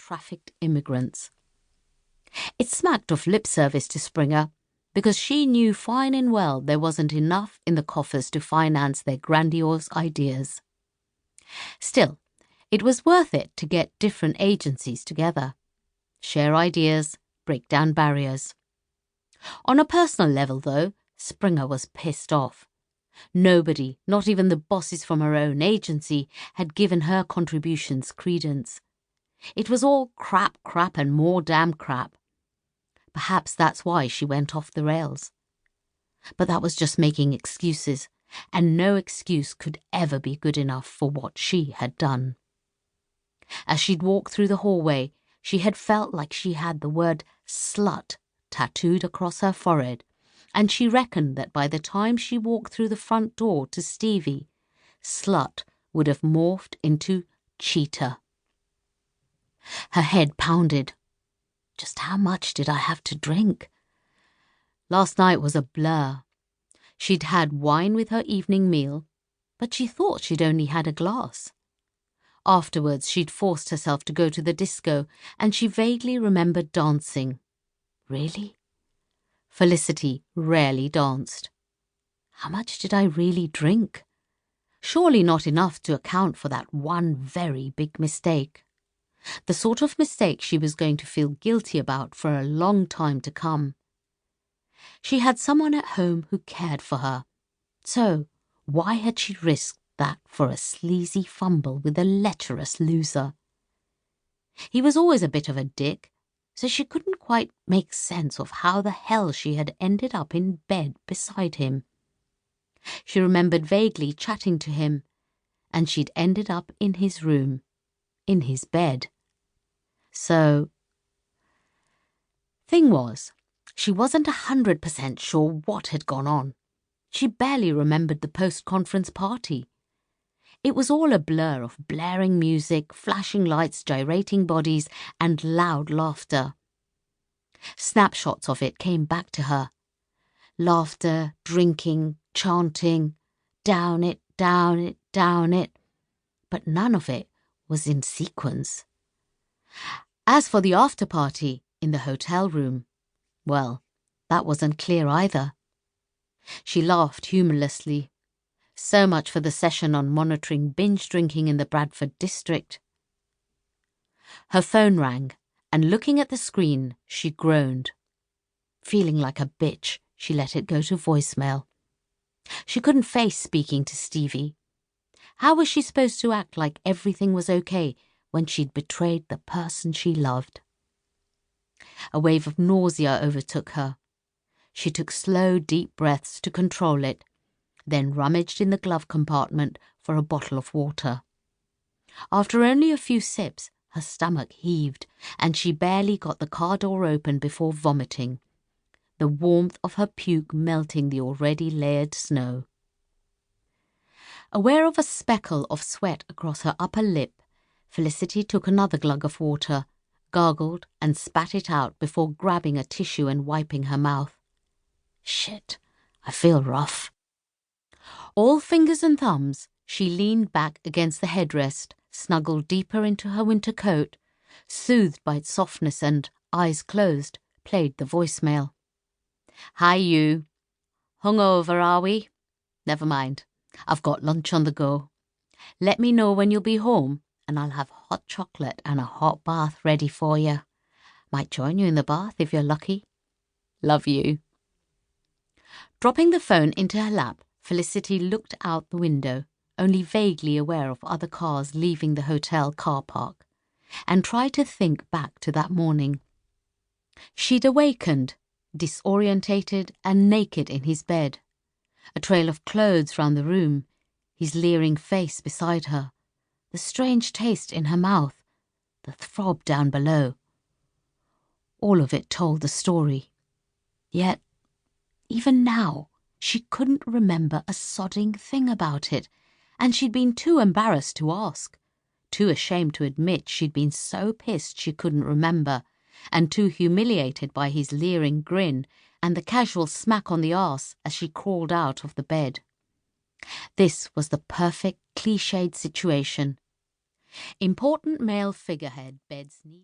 trafficked immigrants. It smacked of lip service to Springer, because she knew fine and well there wasn't enough in the coffers to finance their grandiose ideas. Still, it was worth it to get different agencies together, share ideas, break down barriers. On a personal level, though, Springer was pissed off. Nobody, not even the bosses from her own agency, had given her contributions credence. It was all crap, and more damn crap. Perhaps that's why she went off the rails. But that was just making excuses, and no excuse could ever be good enough for what she had done. As she'd walked through the hallway, she had felt like she had the word slut tattooed across her forehead, and she reckoned that by the time she walked through the front door to Stevie, slut would have morphed into cheater. Her head pounded. Just how much did I have to drink? Last night was a blur. She'd had wine with her evening meal, but she thought she'd only had a glass. Afterwards, she'd forced herself to go to the disco, and she vaguely remembered dancing. Really? Felicity rarely danced. How much did I really drink? Surely not enough to account for that one very big mistake. The sort of mistake she was going to feel guilty about for a long time to come. She had someone at home who cared for her. So, why had she risked that for a sleazy fumble with a lecherous loser? He was always a bit of a dick, so she couldn't quite make sense of how the hell she had ended up in bed beside him. She remembered vaguely chatting to him, and she'd ended up in his room, in his bed. So, thing was, she wasn't 100% sure what had gone on. She barely remembered the post-conference party. It was all a blur of blaring music, flashing lights, gyrating bodies, and loud laughter. Snapshots of it came back to her. Laughter, drinking, chanting, down it, down it, down it. But none of it was in sequence. As for the after-party in the hotel room, well, that wasn't clear either. She laughed humorlessly. So much for the session on monitoring binge drinking in the Bradford district. Her phone rang, and looking at the screen, she groaned. Feeling like a bitch, she let it go to voicemail. She couldn't face speaking to Stevie. How was she supposed to act like everything was okay when she'd betrayed the person she loved? A wave of nausea overtook her. She took slow, deep breaths to control it, then rummaged in the glove compartment for a bottle of water. After only a few sips, her stomach heaved, and she barely got the car door open before vomiting, the warmth of her puke melting the already layered snow. Aware of a speckle of sweat across her upper lip, Felicity took another glug of water, gargled and spat it out before grabbing a tissue and wiping her mouth. Shit, I feel rough. All fingers and thumbs, she leaned back against the headrest, snuggled deeper into her winter coat, soothed by its softness and, eyes closed, played the voicemail. Hi, you. Hungover, are we? Never mind. I've got lunch on the go. Let me know when you'll be home, and I'll have hot chocolate and a hot bath ready for you. Might join you in the bath if you're lucky. Love you. Dropping the phone into her lap, Felicity looked out the window, only vaguely aware of other cars leaving the hotel car park, and tried to think back to that morning. She'd awakened, disorientated and naked in his bed, a trail of clothes round the room, his leering face beside her, the strange taste in her mouth, the throb down below. All of it told the story. Yet, even now, she couldn't remember a sodding thing about it, and she'd been too embarrassed to ask, too ashamed to admit she'd been so pissed she couldn't remember, and too humiliated by his leering grin and the casual smack on the arse as she crawled out of the bed. This was the perfect cliched situation. Important male figurehead beds need